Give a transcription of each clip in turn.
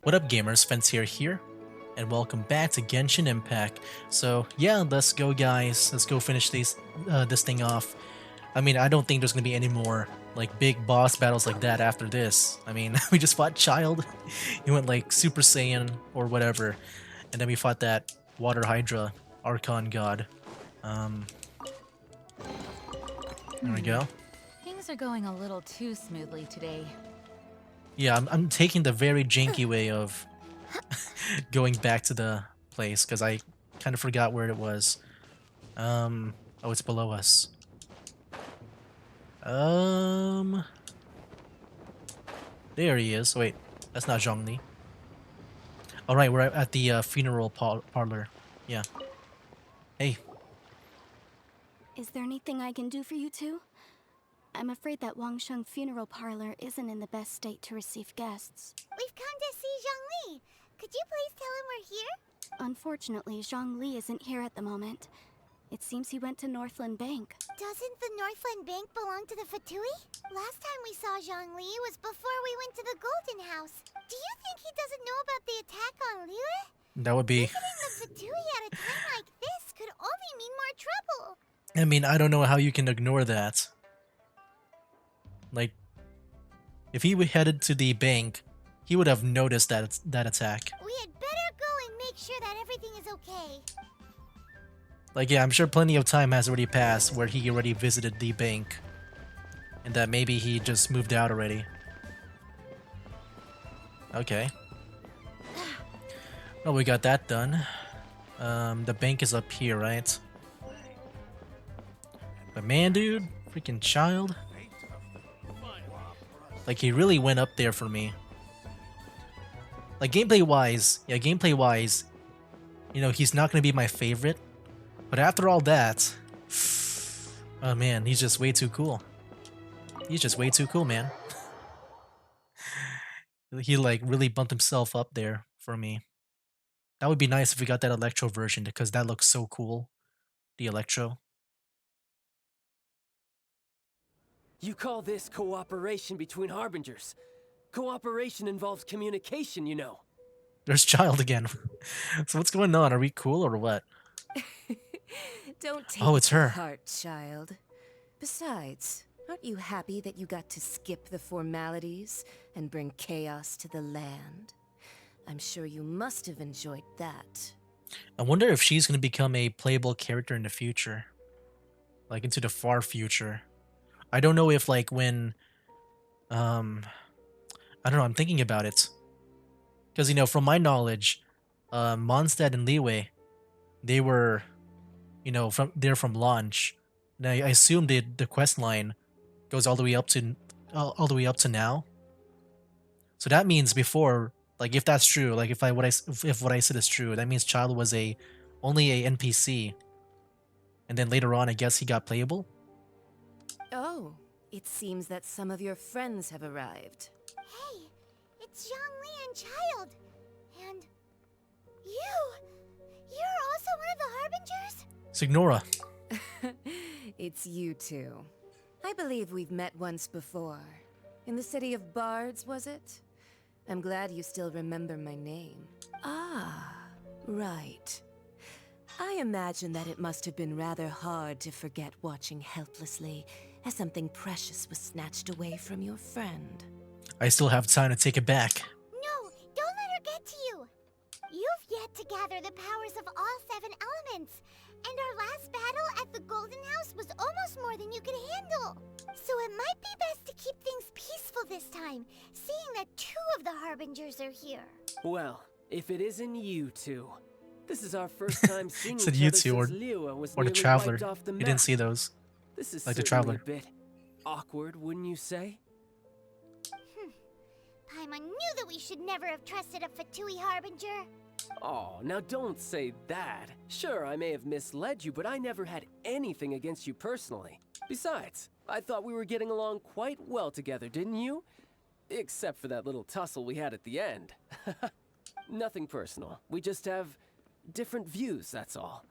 What up gamers, Fancier here, and welcome back to Genshin Impact. So yeah, let's go guys, let's go finish this thing off. I mean, I don't think there's gonna be any more like big boss battles like that after this. I mean, we just fought Child, he went like Super Saiyan or whatever, and then we fought that Water Hydra Archon God. Um, there we go. Things are going a little too smoothly today. Yeah, I'm taking the very janky way of going back to the place because I kind of forgot where it was. Oh, it's below us. Um, there he is. Wait, that's not Zhongli. All right, we're at the funeral parlor. Yeah. Hey, Is there anything I can do for you two? I'm afraid that Wangsheng funeral parlor isn't in the best state to receive guests. We've come to see Zhongli. Could you please tell him we're here? Unfortunately, Zhongli isn't here at the moment. It seems he went to Northland Bank. Doesn't the Northland Bank belong to the Fatui? Last time we saw Zhongli was before we went to the Golden House. Do you think he doesn't know about the attack on Liyue? that would be. Visiting the Fatui at a time like this could only mean more trouble. I mean, I don't know how you can ignore that. Like, if he headed to the bank, he would have noticed that attack. We had better go and make sure that everything is okay. Like, yeah, I'm sure plenty of time has already passed where he already visited the bank, and that maybe he just moved out already. Okay. Well, we got that done. The bank is up here, right? But man, dude, freaking Child. Like, he really went up there for me. Like, gameplay-wise, you know, he's not gonna be my favorite. But after all that, oh man, he's just way too cool. He's just way too cool, man. He like really bumped himself up there for me. That would be nice if we got that Electro version because that looks so cool. The Electro. You call this cooperation between Harbingers. Cooperation involves communication, you know. There's Child again. So what's going on? Are we cool or what? Don't take Oh, it it's to her. heart, child. Besides, aren't you happy that you got to skip the formalities and bring chaos to the land? I'm sure you must have enjoyed that. I wonder if she's gonna become a playable character in the future. Like into the far future. I don't know if like when I don't know, I'm thinking about it. Because you know, from my knowledge, Mondstadt and Liyue, they were, you know, they're from launch. And I assume the quest line goes all the way up to all the way up to now. So that means before, like if that's true, like if what I said is true, that means Child was only a NPC, and then later on, I guess he got playable. Oh, it seems that some of your friends have arrived. Hey, it's Zhongli and Child. And you! You're also one of the Harbingers? Signora. It's you two. I believe we've met once before. In the city of Bards, was it? I'm glad you still remember my name. Ah, right. I imagine that it must have been rather hard to forget watching helplessly as something precious was snatched away from your friend. I still have time to take it back. No, don't let her get to you. You've yet to gather the powers of all 7 elements. And our last battle at the Golden House was almost more than you could handle. So it might be best to keep things peaceful this time, seeing that 2 of the Harbingers are here. Well, if it isn't you two. This is our first time seeing Said each you other two since Liyue was or the nearly Traveler. wiped off the You map. didn't see those. This is like the certainly Traveler. a bit awkward, wouldn't you say? Paimon knew that we should never have trusted a Fatui Harbinger. Oh, now don't say that. Sure, I may have misled you, but I never had anything against you personally. Besides, I thought we were getting along quite well together, didn't you? Except for that little tussle we had at the end. Nothing personal. We just have different views, that's all.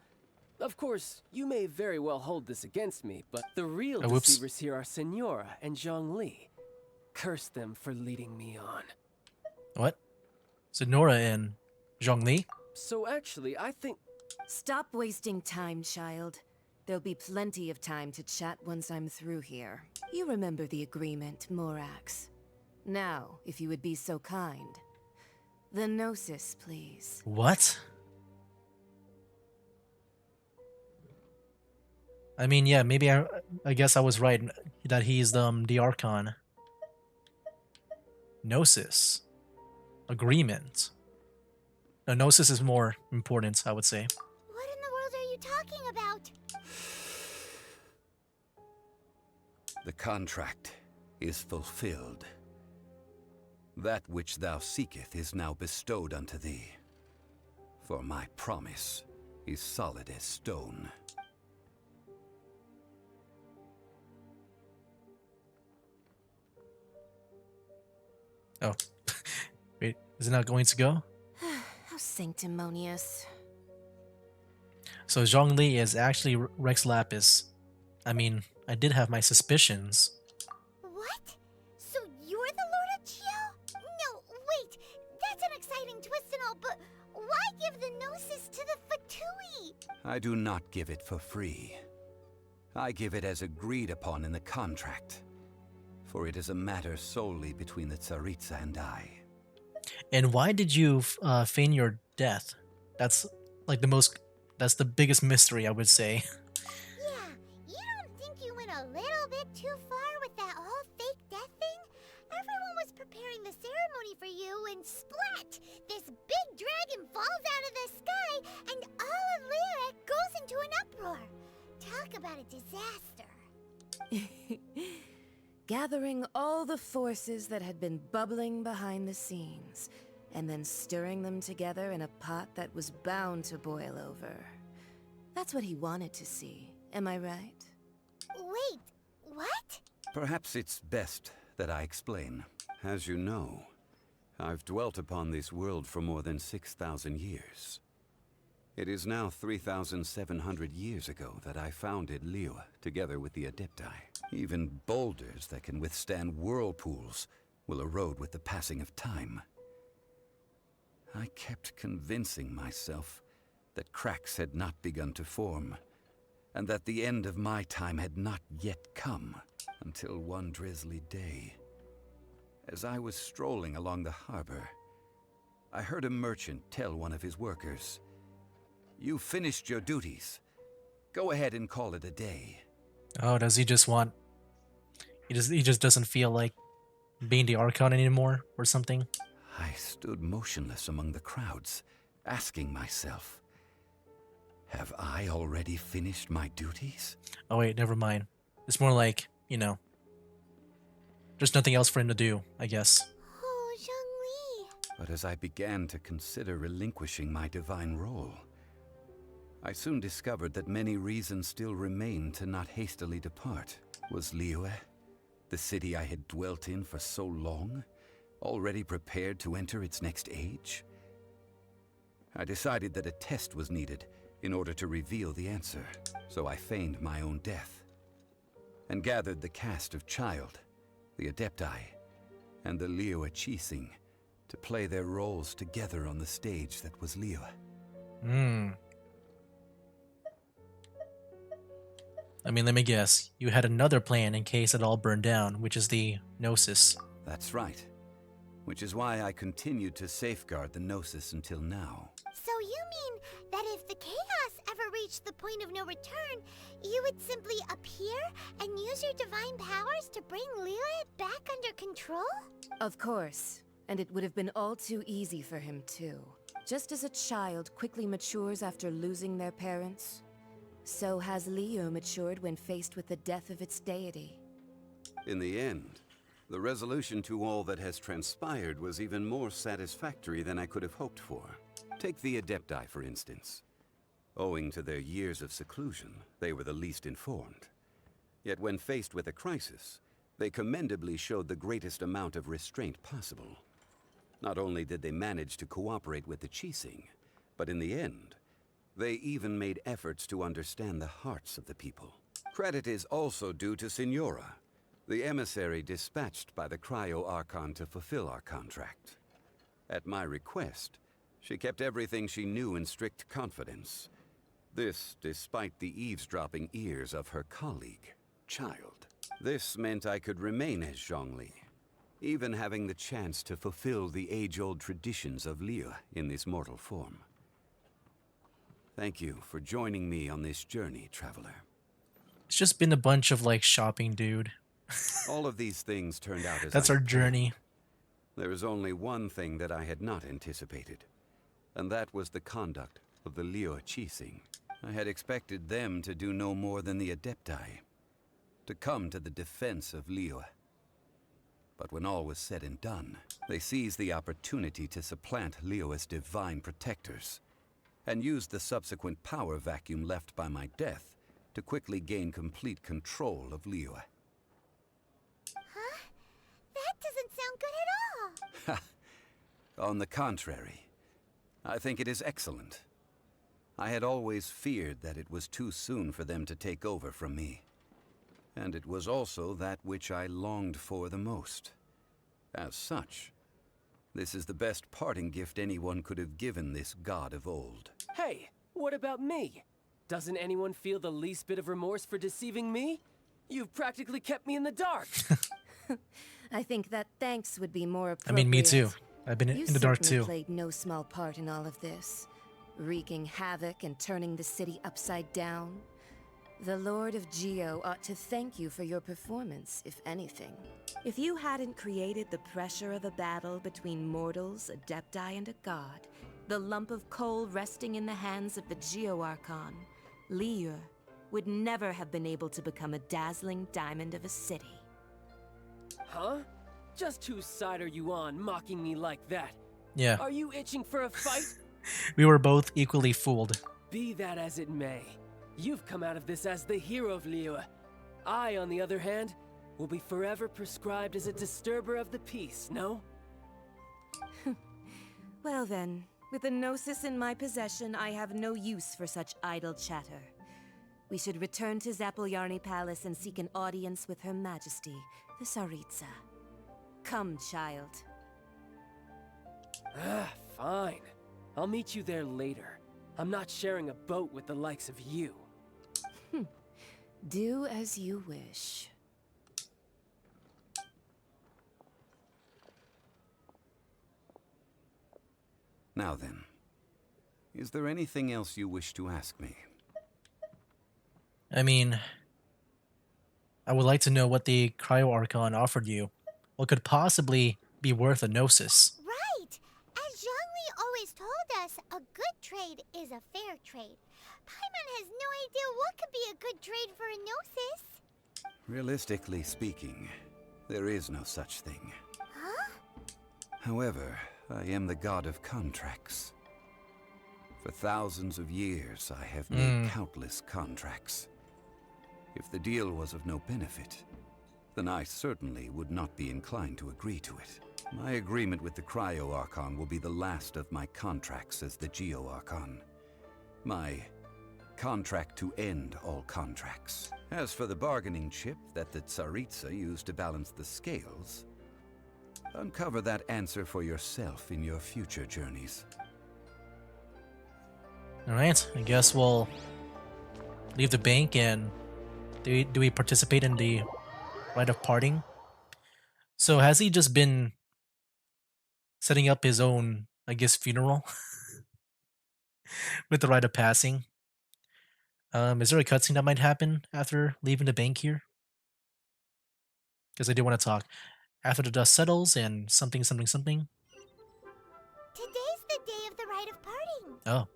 Of course, you may very well hold this against me, but the real Whoops. deceivers here are Senora and Zhongli. Curse them for leading me on. What? Sonora and Zhongli. So actually, I think... Stop wasting time, child. There'll be plenty of time to chat once I'm through here. You remember the agreement, Morax. Now, if you would be so kind. The Gnosis, please. What? I mean, yeah, maybe I guess I was right that he's the Archon. Gnosis. Agreement. No, Gnosis is more important, I would say. What in the world are you talking about? The contract is fulfilled. That which thou seeketh is now bestowed unto thee. For my promise is solid as stone. Oh. Wait, is it not going to go? How sanctimonious. So Zhongli is actually Rex Lapis. I mean, I did have my suspicions. What? So you're the Lord of Chio? No, wait. That's an exciting twist and all, but why give the Gnosis to the Fatui? I do not give it for free. I give it as agreed upon in the contract. For it is a matter solely between the Tsaritsa and I. And why did you feign your death? That's like that's the biggest mystery, I would say. Yeah, you don't think you went a little bit too far with that whole fake death thing? Everyone was preparing the ceremony for you, and splat! This big dragon falls out of the sky, and all of Lyric goes into an uproar. Talk about a disaster. Gathering all the forces that had been bubbling behind the scenes, and then stirring them together in a pot that was bound to boil over. That's what he wanted to see, am I right? Wait, what? Perhaps it's best that I explain. As you know, I've dwelt upon this world for more than 6,000 years. It is now 3,700 years ago that I founded Liyue together with the Adepti. Even boulders that can withstand whirlpools will erode with the passing of time. I kept convincing myself that cracks had not begun to form, and that the end of my time had not yet come, until one drizzly day. As I was strolling along the harbor, I heard a merchant tell one of his workers, "You finished your duties. Go ahead and call it a day." Oh, does he just want? He just doesn't feel like being the Archon anymore, or something. I stood motionless among the crowds, asking myself, have I already finished my duties? Oh wait, never mind. It's more like, there's nothing else for him to do, I guess. Oh, Zhongli. But as I began to consider relinquishing my divine role, I soon discovered that many reasons still remained to not hastily depart. Was Liyue, the city I had dwelt in for so long, already prepared to enter its next age? I decided that a test was needed in order to reveal the answer, so I feigned my own death, and gathered the cast of Child, the Adepti, and the Liyue Chising to play their roles together on the stage that was Liyue. I mean, let me guess. You had another plan in case it all burned down, which is the Gnosis. That's right. Which is why I continued to safeguard the Gnosis until now. So you mean that if the chaos ever reached the point of no return, you would simply appear and use your divine powers to bring Liyue back under control? Of course. And it would have been all too easy for him, too. Just as a child quickly matures after losing their parents, so has Liyue matured when faced with the death of its deity. In the end, the resolution to all that has transpired was even more satisfactory than I could have hoped for. Take the Adepti, for instance. Owing to their years of seclusion, they were the least informed. Yet when faced with a crisis, they commendably showed the greatest amount of restraint possible. Not only did they manage to cooperate with the Chising, but in the end, they even made efforts to understand the hearts of the people. Credit is also due to Signora, the emissary dispatched by the Cryo Archon to fulfill our contract. At my request, she kept everything she knew in strict confidence. This despite the eavesdropping ears of her colleague, Child. This meant I could remain as Zhongli, even having the chance to fulfill the age-old traditions of Liyue in this mortal form. Thank you for joining me on this journey, traveler. It's just been a bunch of like shopping, dude. All of these things turned out as That's I our had journey. planned. There is only one thing that I had not anticipated, and that was the conduct of the Liyue Qixing. I had expected them to do no more than the Adepti, to come to the defense of Liyue. But when all was said and done, they seized the opportunity to supplant Liyue as divine protectors, and used the subsequent power vacuum left by my death to quickly gain complete control of Liyue. Huh? That doesn't sound good at all. On the contrary, I think it is excellent. I had always feared that it was too soon for them to take over from me. And it was also that which I longed for the most. As such, this is the best parting gift anyone could have given this god of old. Hey, what about me? Doesn't anyone feel the least bit of remorse for deceiving me? You've practically kept me in the dark. I think that thanks would be more I appropriate. mean, me too. I've been You in the dark certainly too. played no small part in all of this, wreaking havoc and turning the city upside down. The Lord of Geo ought to thank you for your performance, if anything. If you hadn't created the pressure of a battle between mortals, Adepti, and a god, the lump of coal resting in the hands of the Geo Archon, Liyue would never have been able to become a dazzling diamond of a city. Huh? Just whose side are you on, mocking me like that? Yeah, Are you itching for a fight? we were both equally fooled. Be that as it may, you've come out of this as the hero of Liyue. I, on the other hand, will be forever prescribed as a disturber of the peace, no? Well then, with a Gnosis in my possession, I have no use for such idle chatter. We should return to Zapoljarny Palace and seek an audience with Her Majesty, the Tsaritsa. Come, child. Fine. I'll meet you there later. I'm not sharing a boat with the likes of you. Do as you wish. Now then, is there anything else you wish to ask me? I mean, I would like to know what the Cryo Archon offered you. What could possibly be worth a Gnosis? Right! As Zhongli always told us, a good trade is a fair trade. Paimon has no idea what could be a good trade for a Gnosis. Realistically speaking, there is no such thing. Huh? However, I am the god of contracts. For thousands of years, I have made countless contracts. If the deal was of no benefit, then I certainly would not be inclined to agree to it. My agreement with the Cryo Archon will be the last of my contracts as the Geo Archon. My contract to end all contracts. As for the bargaining chip that the Tsaritsa used to balance the scales, uncover that answer for yourself in your future journeys. Alright, I guess we'll leave the bank and do we participate in the rite of parting? So has he just been setting up his own, I guess, funeral? With the rite of passing? Is there a cutscene that might happen after leaving the bank here? Because I do want to talk. After the dust settles and something, something, something. Today's the day of the rite of parting. Oh.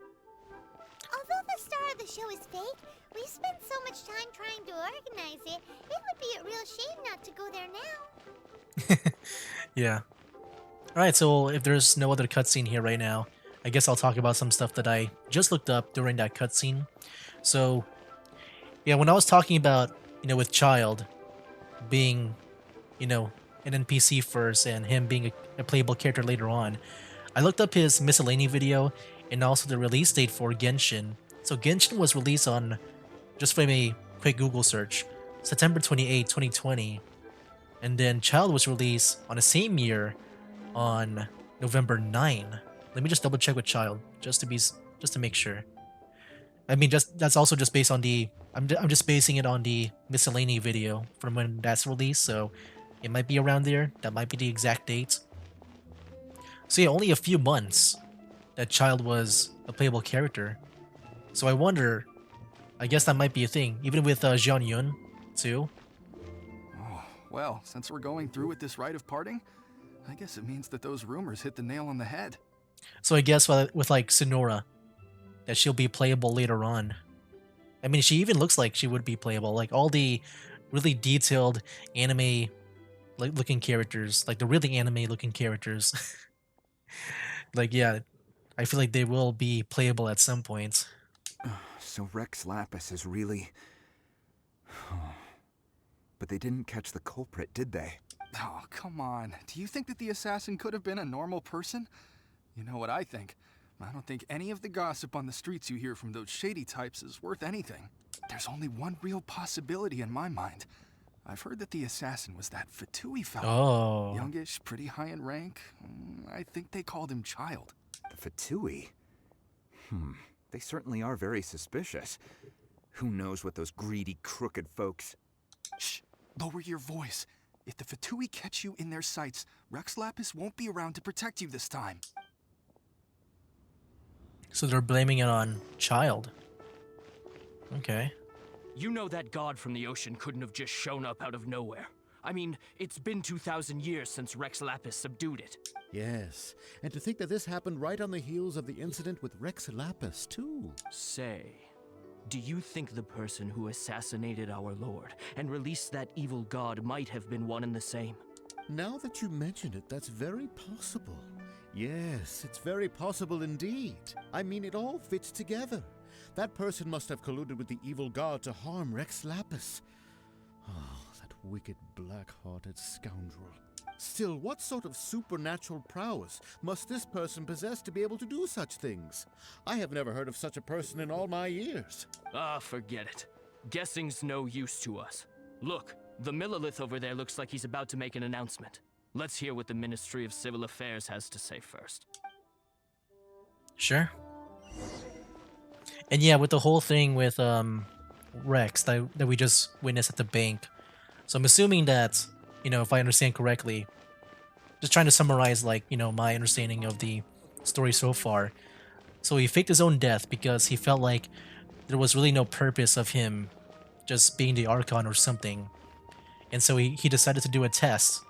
Although the star of the show is fake, we spent so much time trying to organize it, it would be a real shame not to go there now. Yeah. Alright, so if there's no other cutscene here right now, I guess I'll talk about some stuff that I just looked up during that cutscene. So, yeah, when I was talking about, with Child being, an NPC first and him being a playable character later on, I looked up his miscellany video and also the release date for Genshin. So Genshin was released on, just from a quick Google search, September 28, 2020. And then Child was released on the same year on November 9. Let me just double check with child just to make sure. I mean, just that's also just based on the I'm just basing it on the miscellany video from when that's released, so it might be around there. That might be the exact date. So yeah, only a few months that child was a playable character. So I wonder, I guess that might be a thing, even with Jeon Yun too. Oh, well, since we're going through with this rite of parting, I guess it means that those rumors hit the nail on the head. So I guess with like Sonora, that she'll be playable later on. I mean, she even looks like she would be playable. Like all the really detailed anime looking characters, like the really anime looking characters. Like yeah, I feel like they will be playable at some point. So Rex Lapis is really... But they didn't catch the culprit, did they? Oh, come on. Do you think that the assassin could have been a normal person? You know what I think. I don't think any of the gossip on the streets you hear from those shady types is worth anything. There's only one real possibility in my mind. I've heard that the assassin was that Fatui fellow. Oh. Youngish, pretty high in rank. I think they called him Child. The Fatui? They certainly are very suspicious. Who knows what those greedy, crooked folks... Shh! Lower your voice. If the Fatui catch you in their sights, Rex Lapis won't be around to protect you this time. So they're blaming it on child. Okay. You know that god from the ocean couldn't have just shown up out of nowhere. I mean, it's been 2,000 years since Rex Lapis subdued it. Yes, and to think that this happened right on the heels of the incident with Rex Lapis, too. Say, do you think the person who assassinated our lord and released that evil god might have been one and the same? Now that you mention it, that's very possible. Yes, it's very possible indeed. I mean, it all fits together. That person must have colluded with the evil god to harm Rex Lapis. Oh, that wicked, black-hearted scoundrel. Still, what sort of supernatural prowess must this person possess to be able to do such things? I have never heard of such a person in all my years. Ah, forget it. Guessing's no use to us. Look, the Millilith over there looks like he's about to make an announcement. Let's hear what the Ministry of Civil Affairs has to say first. Sure. And yeah, with the whole thing with Rex that we just witnessed at the bank. So I'm assuming that, you know, if I understand correctly, just trying to summarize like, you know, my understanding of the story so far. So he faked his own death because he felt like there was really no purpose of him just being the Archon or something. And so he decided to do a test.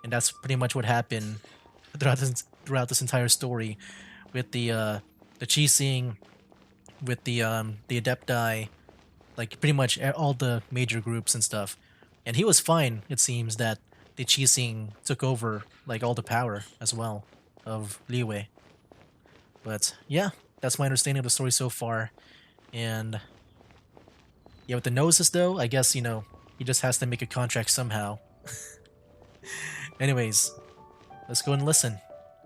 And that's pretty much what happened throughout this entire story with the Qixing, with the Adepti, like pretty much all the major groups and stuff. And he was fine, it seems, that the Qixing took over like all the power as well of Liyue. But yeah, that's my understanding of the story so far. And yeah, with the noses though, I guess, you know, he just has to make a contract somehow. Anyways, let's go and listen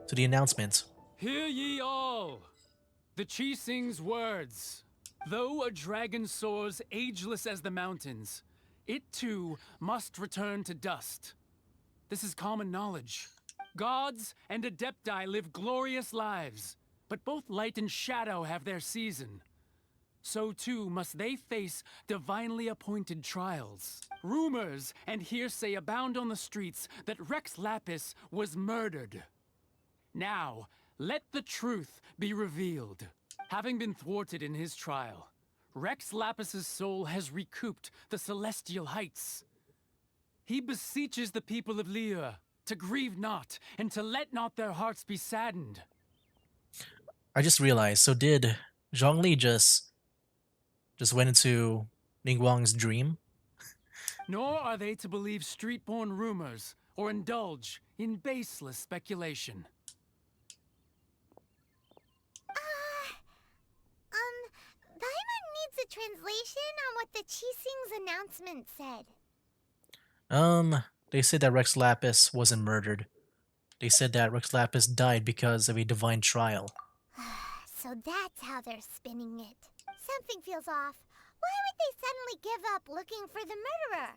to the announcement. Hear ye all! The Qixing's words. Though a dragon soars ageless as the mountains, it too must return to dust. This is common knowledge. Gods and Adepti live glorious lives, but both light and shadow have their season. So too must they face divinely appointed trials. Rumors and hearsay abound on the streets that Rex Lapis was murdered. Now, let the truth be revealed. Having been thwarted in his trial, Rex Lapis's soul has recouped the celestial heights. He beseeches the people of Liyue to grieve not and to let not their hearts be saddened. I just realized, so did Zhongli just went into Ningguang's dream? Nor are they to believe street-born rumors or indulge in baseless speculation. Paimon needs a translation on what the Qixing's announcement said. They said that Rex Lapis wasn't murdered. They said that Rex Lapis died because of a divine trial. So that's how they're spinning it. Something feels off. Why would they suddenly give up looking for the murderer?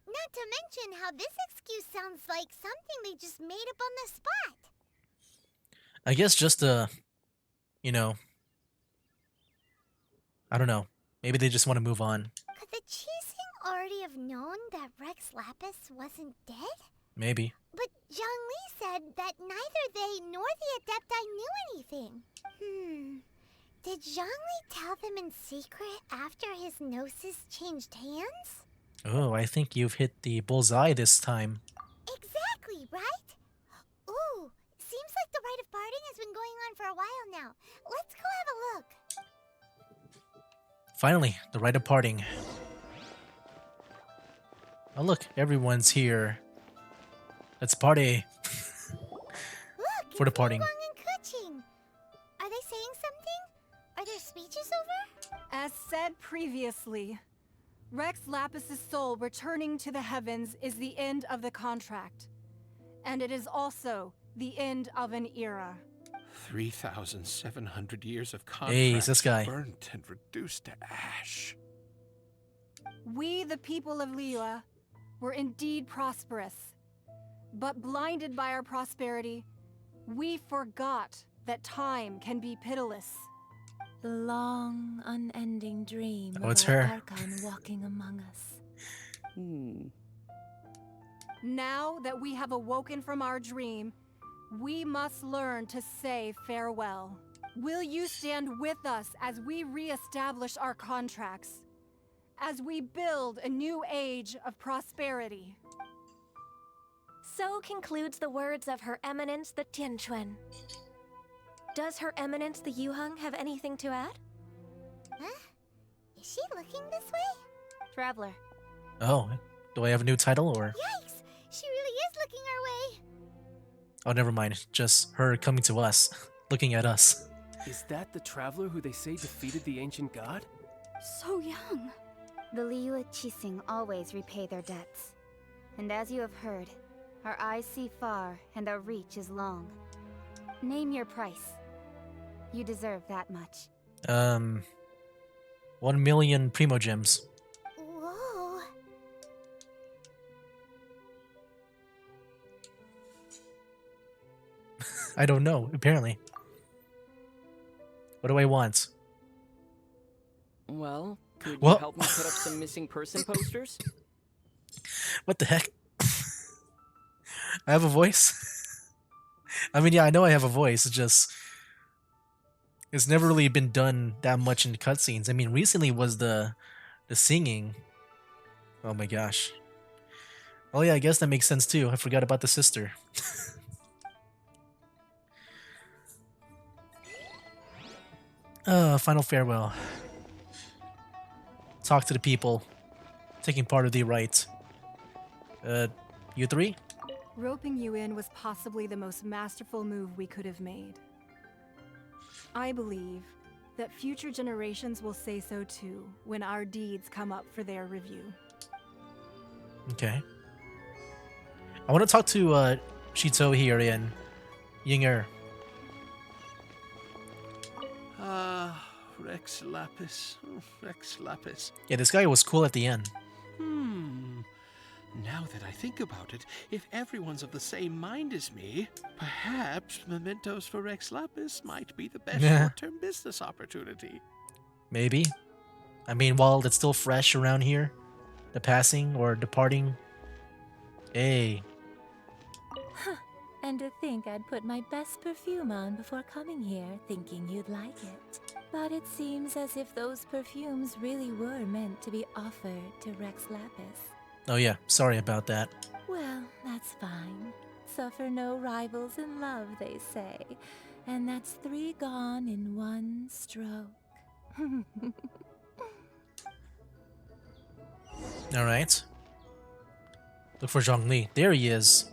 Not to mention how this excuse sounds like something they just made up on the spot. I guess just you know, I don't know. Maybe they just want to move on. Could the Chising already have known that Rex Lapis wasn't dead? Maybe. But Zhongli said that neither they nor the Adepti knew anything. Did Zhongli tell them in secret after his gnosis changed hands? Oh, I think you've hit the bullseye this time. Exactly, right? Ooh, seems like the rite of parting has been going on for a while now. Let's go have a look. Finally, the rite of parting. Oh look, everyone's here. Let's party. Look, For the it's parting. Wang and Kuching. Are they saying something? Are their speeches over? As said previously, Rex Lapis's soul returning to the heavens is the end of the contract. And it is also the end of an era. 3,700 years of Hey, it's contracts this guy. burnt and reduced to ash. We, the people of Liyue, were indeed prosperous. But blinded by our prosperity, we forgot that time can be pitiless. The long, unending dream Oh, it's of our her. Archon walking among us. Now that we have awoken from our dream, we must learn to say farewell. Will you stand with us as we re-establish our contracts? As we build a new age of prosperity? So concludes the words of Her Eminence the Tianquan. Does Her Eminence the Yuheng have anything to add? Huh? Is she looking this way? Traveler. Oh, do I have a new title or? Yikes! She really is looking our way. Oh, never mind. Just her coming to us, looking at us. Is that the traveler who they say defeated the ancient god? So young. The Liyue Qixing always repay their debts. And as you have heard, our eyes see far and our reach is long. Name your price. You deserve that much. 1 million primo gems. Whoa. I don't know, apparently. What do I want? Well, could you What? help me put up some missing person posters? What the heck? I have a voice? I mean, yeah, I know I have a voice, it's just... It's never really been done that much in cutscenes. I mean, recently was the singing. Oh my gosh. Oh yeah, I guess that makes sense too. I forgot about the sister. Final farewell. Talk to the people. Taking part of the rite. You three? Roping you in was possibly the most masterful move we could have made. I believe that future generations will say so too when our deeds come up for their review. Okay. I want to talk to Shito here and Yinger. Rex Lapis. Rex Lapis. Yeah, this guy was cool at the end. Now that I think about it, if everyone's of the same mind as me, perhaps mementos for Rex Lapis might be the best short-term business opportunity. Maybe. I mean, while it's still fresh around here, the passing or departing. Hey. And to think I'd put my best perfume on before coming here, thinking you'd like it. But it seems as if those perfumes really were meant to be offered to Rex Lapis. Oh yeah, sorry about that. Well, that's fine. Suffer no rivals in love, they say. And that's 3 gone in 1 stroke. Alright. Look for Zhongli. There he is.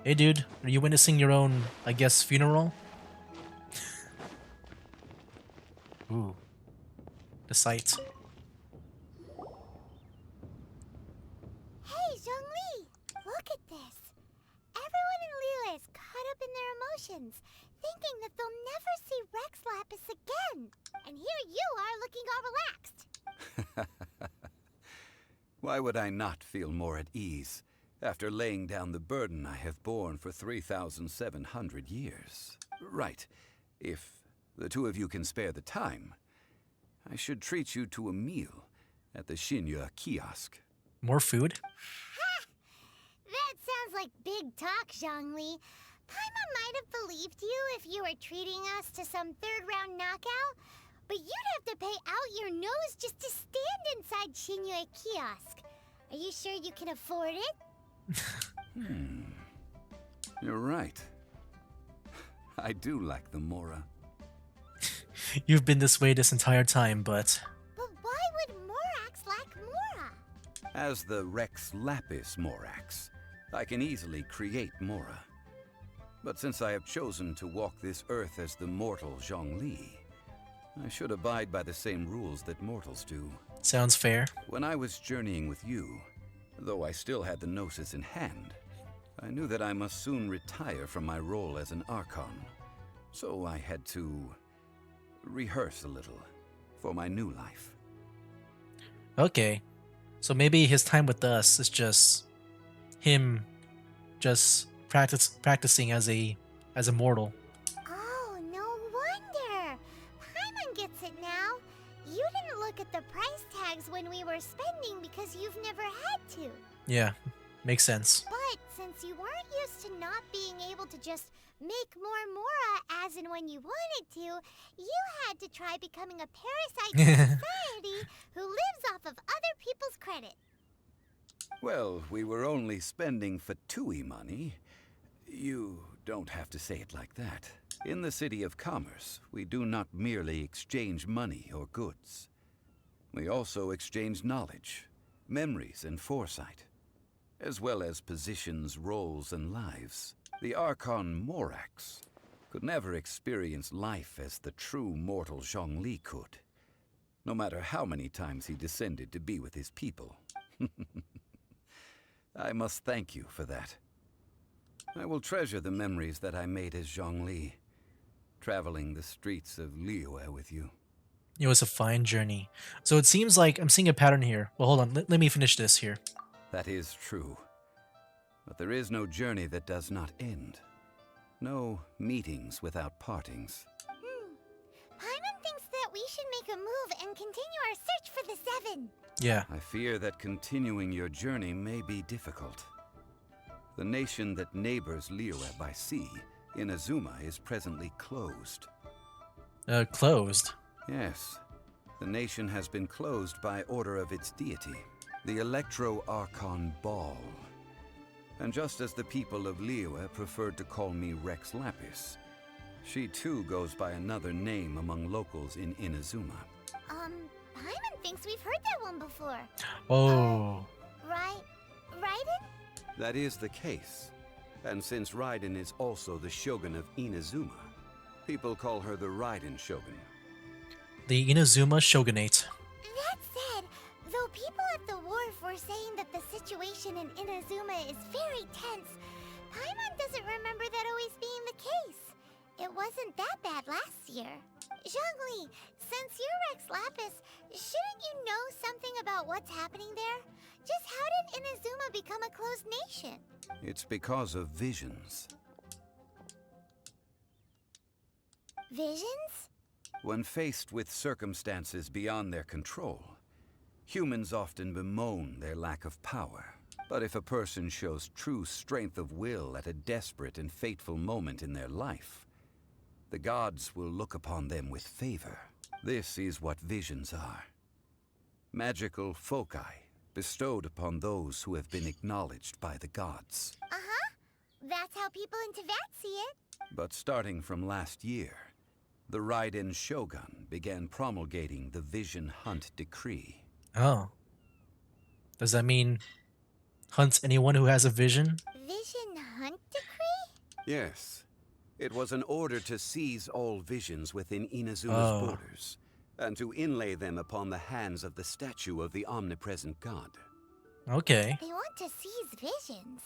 Hey dude, are you witnessing your own, I guess, funeral? Ooh. The sight. Hey, Zhongli! Look at this. Everyone in Liyue is caught up in their emotions, thinking that they'll never see Rex Lapis again. And here you are looking all relaxed. Why would I not feel more at ease after laying down the burden I have borne for 3,700 years? Right. If the two of you can spare the time, I should treat you to a meal at the Shinya kiosk. More food? That sounds like big talk, Zhongli. Paimon might have believed you if you were treating us to some third-round knockout, but you'd have to pay out your nose just to stand inside Shinya kiosk. Are you sure you can afford it? You're right. I do like the Mora. You've been this way this entire time, but... But why would Morax lack Mora? As the Rex Lapis Morax, I can easily create Mora. But since I have chosen to walk this earth as the mortal Zhongli, I should abide by the same rules that mortals do. Sounds fair. When I was journeying with you, though I still had the Gnosis in hand, I knew that I must soon retire from my role as an Archon. So I had to rehearse a little for my new life. Okay. So maybe his time with us is just him just practicing as a mortal. Oh, no wonder. Paimon gets it now. You didn't look at the price tags when we were spending because you've never had to. Yeah, makes sense. But since you weren't used to not being able to just make more Mora as and when you wanted to, you had to try becoming a parasite in society who lives off of other people's credit. Well, we were only spending Fatui money. You don't have to say it like that. In the City of Commerce, we do not merely exchange money or goods. We also exchange knowledge, memories, and foresight, as well as positions, roles, and lives. The Archon Morax could never experience life as the true mortal Zhongli could, no matter how many times he descended to be with his people. I must thank you for that. I will treasure the memories that I made as Zhongli, traveling the streets of Liyue with you. It was a fine journey. So it seems like I'm seeing a pattern here. Well, hold on. Let me finish this here. That is true. But there is no journey that does not end. No meetings without partings. Paimon thinks that we should make a move and continue our search for the Seven. Yeah. I fear that continuing your journey may be difficult. The nation that neighbors Liyue by sea, Inazuma, is presently closed. Closed? Yes. The nation has been closed by order of its deity, the Electro-Archon Ball. And just as the people of Liyue preferred to call me Rex Lapis, she too goes by another name among locals in Inazuma. Paimon thinks we've heard that one before. Oh. Raiden? That is the case. And since Raiden is also the Shogun of Inazuma, people call her the Raiden Shogun. The Inazuma Shogunate. That said, though people at the wharf were saying that the situation in Inazuma is very tense, Paimon doesn't remember that always being the case. It wasn't that bad last year. Zhongli, since you're Rex Lapis, shouldn't you know something about what's happening there? Just how did Inazuma become a closed nation? It's because of visions. Visions? When faced with circumstances beyond their control, humans often bemoan their lack of power. But if a person shows true strength of will at a desperate and fateful moment in their life, the gods will look upon them with favor. This is what visions are. Magical foci bestowed upon those who have been acknowledged by the gods. Uh-huh. That's how people in Teyvat see it. But starting from last year, the Raiden Shogun began promulgating the Vision Hunt Decree. Oh. Does that mean hunts anyone who has a vision? Vision Hunt Decree? Yes. It was an order to seize all visions within Inazuma's borders, and to inlay them upon the hands of the statue of the omnipresent god. Okay. They want to seize visions.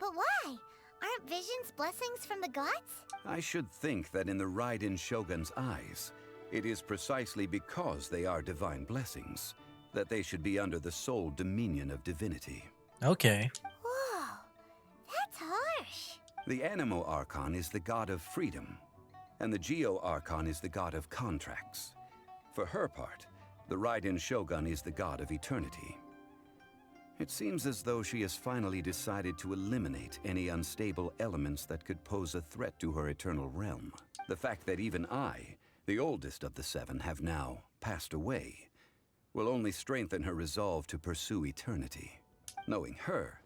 But why? Aren't visions blessings from the gods? I should think that in the Raiden Shogun's eyes, it is precisely because they are divine blessings that they should be under the sole dominion of divinity. Okay. Whoa, that's harsh. The Anemo Archon is the god of freedom, and the Geo Archon is the god of contracts. For her part, the Raiden Shogun is the god of eternity. It seems as though she has finally decided to eliminate any unstable elements that could pose a threat to her eternal realm. The fact that even I, the oldest of the seven, have now passed away will only strengthen her resolve to pursue eternity. Knowing her,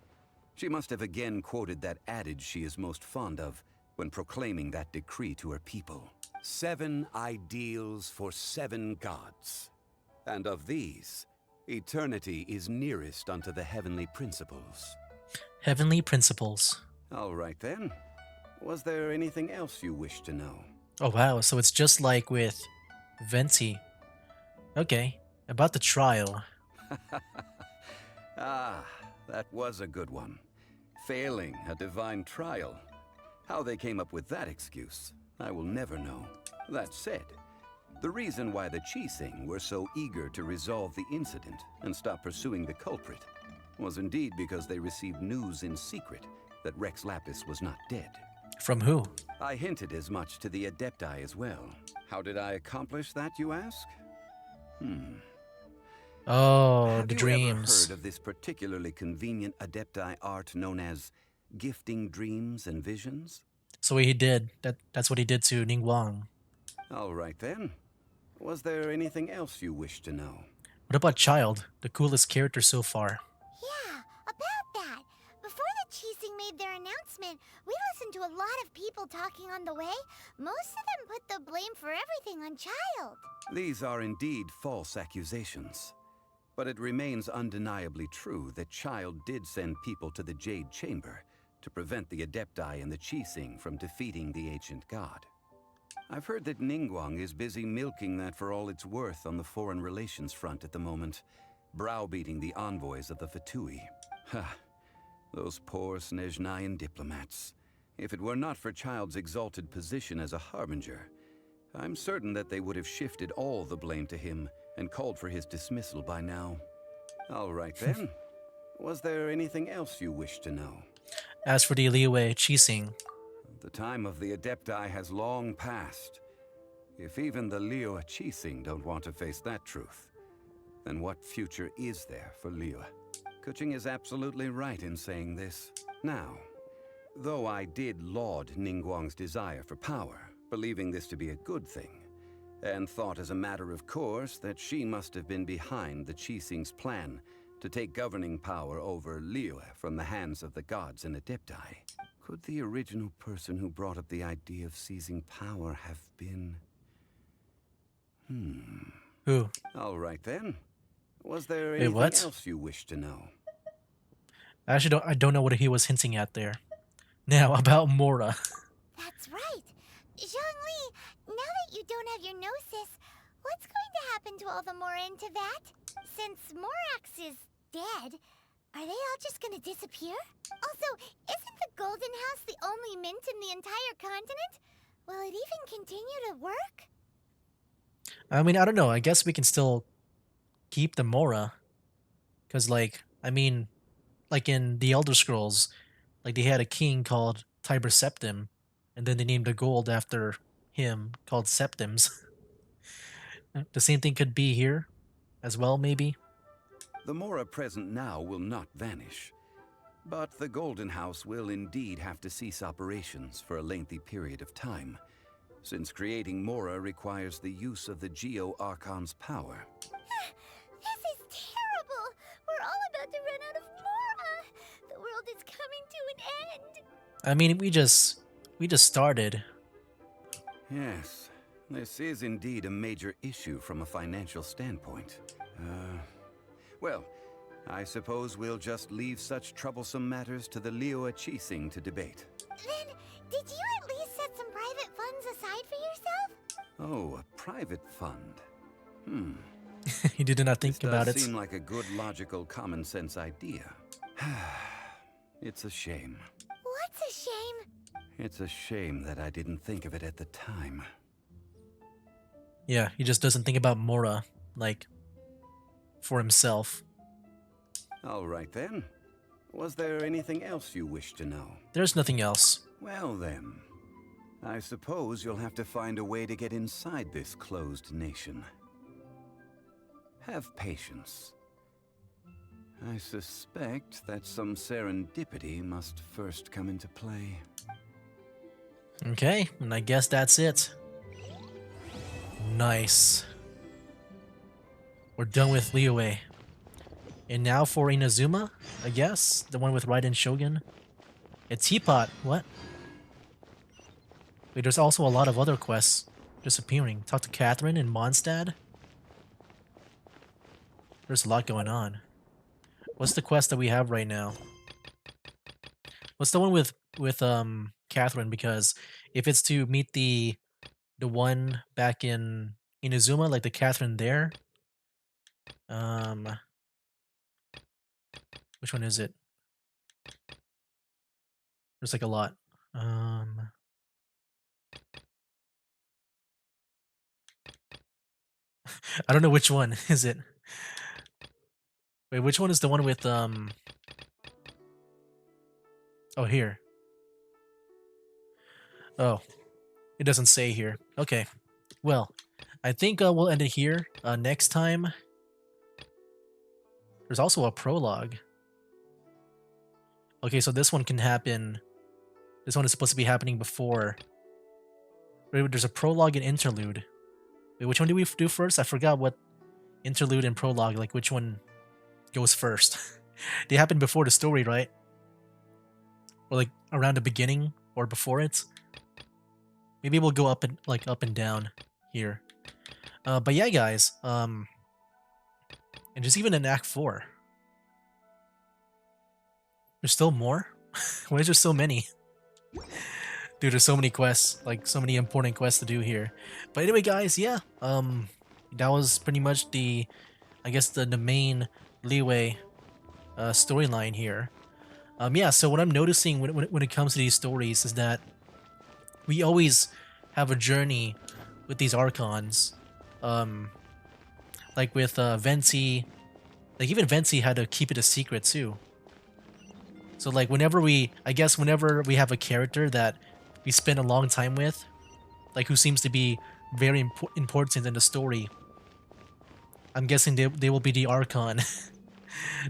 she must have again quoted that adage she is most fond of when proclaiming that decree to her people. 7 ideals for 7 gods. And of these, eternity is nearest unto the heavenly principles. Heavenly principles. All right then. Was there anything else you wish to know? Oh wow, so it's just like with Venti. Okay, about the trial. Ah, that was a good one. Failing a divine trial. How they came up with that excuse, I will never know. That said, the reason why the Qixing were so eager to resolve the incident and stop pursuing the culprit was indeed because they received news in secret that Rex Lapis was not dead. From who? I hinted as much to the Adepti as well. How did I accomplish that, you ask? Oh, Have the you dreams. ever heard of this particularly convenient Adepti art known as gifting dreams and visions? So what he did, that's what he did to Ningguang. All right then. Was there anything else you wish to know? What about Child, the coolest character so far? Yeah, about that. Before the Qixing made their announcement, we listened to a lot of people talking on the way. Most of them put the blame for everything on Child. These are indeed false accusations. But it remains undeniably true that Child did send people to the Jade Chamber to prevent the Adepti and the Qixing from defeating the ancient god. I've heard that Ningguang is busy milking that for all it's worth on the foreign relations front at the moment, browbeating the envoys of the Fatui. Ha! Those poor Snezhnayan diplomats. If it were not for Child's exalted position as a harbinger, I'm certain that they would have shifted all the blame to him and called for his dismissal by now. All right then. Was there anything else you wish to know? As for the Liyue Qixing, The time of the Adepti has long passed. If even the Liyue Qixing don't want to face that truth, then what future is there for Liyue? Kuching is absolutely right in saying this. Now, though I did laud Ningguang's desire for power, believing this to be a good thing, and thought as a matter of course that she must have been behind the Qixing's plan to take governing power over Liyue from the hands of the gods and Adepti. Could the original person who brought up the idea of seizing power have been... who? All right then. Was there Wait, anything what? else you wish to know? I don't know what he was hinting at there. Now about Mora. That's right. Zhongli, now that you don't have your gnosis, what's going to happen to all the Mora in Teyvat? Since Morax is dead, are they all just gonna disappear? Also, isn't the Golden House the only mint in the entire continent? Will it even continue to work? I mean, I don't know. I guess we can still keep the Mora. Because, like, I mean, like in the Elder Scrolls, like they had a king called Tiber Septim, and then they named a gold after him called Septims. The same thing could be here as well, maybe. The Mora present now will not vanish. But the Golden House will indeed have to cease operations for a lengthy period of time, since creating Mora requires the use of the Geo Archon's power. This is terrible! We're all about to run out of Mora! The world is coming to an end! I mean, we just started. Yes, this is indeed a major issue from a financial standpoint. Well, I suppose we'll just leave such troublesome matters to the Liyue Qixing to debate. Then, did you at least set some private funds aside for yourself? Oh, a private fund. He did not think This about does it. seem like a good, logical, common sense idea. It's a shame. What's a shame? It's a shame that I didn't think of it at the time. Yeah, he just doesn't think about Mora, like, for himself. All right then. Was there anything else you wish to know? There's nothing else. Well then, I suppose you'll have to find a way to get inside this closed nation. Have patience. I suspect that some serendipity must first come into play. Okay, and I guess that's it. Nice. We're done with Liyue. And now for Inazuma, I guess? The one with Raiden Shogun. A teapot, what? Wait, there's also a lot of other quests disappearing. Talk to Catherine in Mondstadt. There's a lot going on. What's the quest that we have right now? What's the one with Catherine? Because if it's to meet the one back in Inazuma, like the Catherine there, which one is it? There's like a lot. I don't know which one is it. Wait, which one is the one with Oh, here. Oh, it doesn't say here. Okay. Well, I think we'll end it here. Next time, there's also a prologue. Okay, so this one can happen. This one is supposed to be happening before. Wait, there's a prologue and interlude. Wait, which one do we do first? I forgot what interlude and prologue, like which one goes first. They happen before the story, right? Or like around the beginning or before it. Maybe we'll go up and down here. But yeah, guys. And there's even an Act 4. There's still more? Why is there so many? Dude, there's so many quests, like so many important quests to do here. But anyway, guys, yeah. That was pretty much the, I guess the main Liyue storyline here. Yeah, so what I'm noticing when it comes to these stories is that we always have a journey with these Archons. Like with Venti, like even Venti had to keep it a secret too. So like whenever we have a character that we spend a long time with, like who seems to be very important in the story, I'm guessing they will be the Archon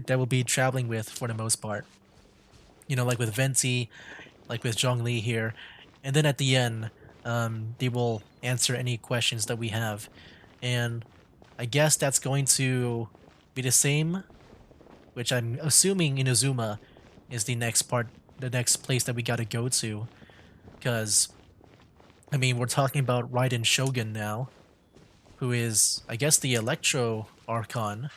that we'll be traveling with for the most part. You know, like with Venti, like with Zhongli here. And then at the end, they will answer any questions that we have. And I guess that's going to be the same, which I'm assuming Inazuma is the next part, the next place that we gotta go to. Because, I mean, we're talking about Raiden Shogun now, who is, I guess, the Electro Archon.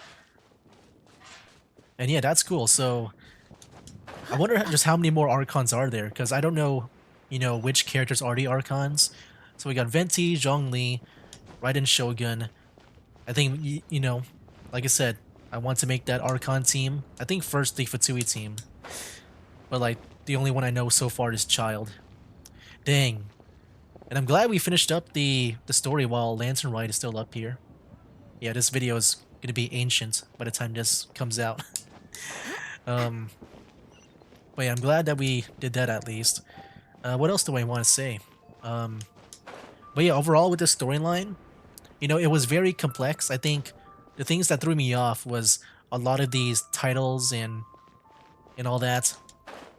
And yeah, that's cool. So, I wonder just how many more Archons are there, because I don't know, you know, which characters are the Archons. So we got Venti, Zhongli, Raiden Shogun. I think, you know, like I said, I want to make that Archon team. I think first the Fatui team. But like, the only one I know so far is Child. Dang. And I'm glad we finished up the story while Lantern Ride is still up here. Yeah, this video is going to be ancient by the time this comes out. But yeah, I'm glad that we did that at least. What else do I want to say? But yeah, overall with the storyline, you know, it was very complex. I think the things that threw me off was a lot of these titles and all that.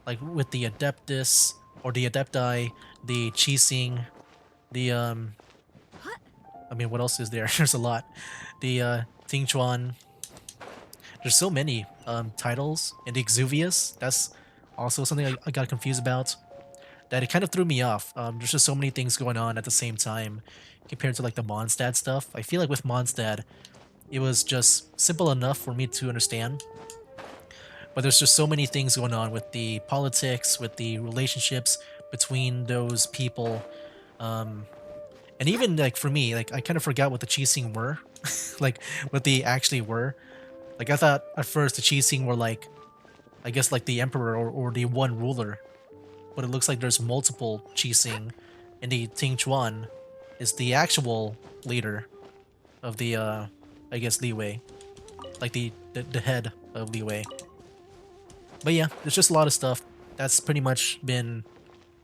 Like with the Adeptus, or the Adepti, the Qixing, the, I mean, what else is there? There's a lot. The, Tingchuan. There's so many, titles. And the Exuvius, that's also something I got confused about. That it kind of threw me off. There's just so many things going on at the same time compared to like the Mondstadt stuff. I feel like with Mondstadt, it was just simple enough for me to understand. But there's just so many things going on with the politics, with the relationships between those people. And even like for me, like I kind of forgot what the Qixing were. Like what they actually were. Like I thought at first the Qixing were like, I guess like the emperor or the one ruler. But it looks like there's multiple Qixing, and the Tingchuan is the actual leader of the, I guess, Liyue. Like the head of Liyue. But yeah, there's just a lot of stuff. That's pretty much been,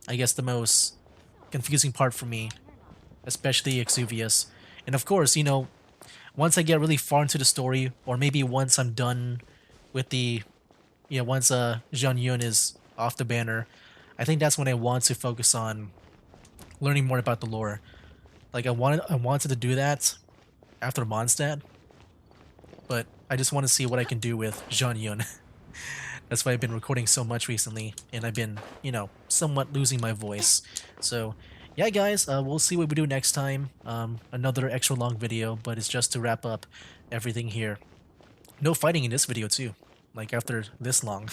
I guess, the most confusing part for me, especially Exuvius. And of course, you know, once I get really far into the story, or maybe once I'm done with the, yeah, once Zhang Yun is off the banner, I think that's when I want to focus on learning more about the lore. Like I wanted to do that after Mondstadt, but I just want to see what I can do with Zhang Yun. That's why I've been recording so much recently, and I've been, you know, somewhat losing my voice. So, yeah, guys, we'll see what we do next time. Another extra long video, but it's just to wrap up everything here. No fighting in this video, too, like after this long.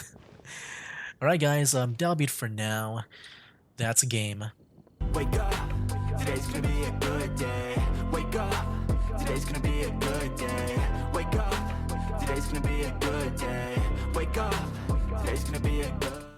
Alright, guys, that'll be it for now. That's a game. Wake up, today's gonna be a good day. Wake up, today's gonna be a good day. Wake up, today's gonna be a good day. Wake up, today's gonna be a good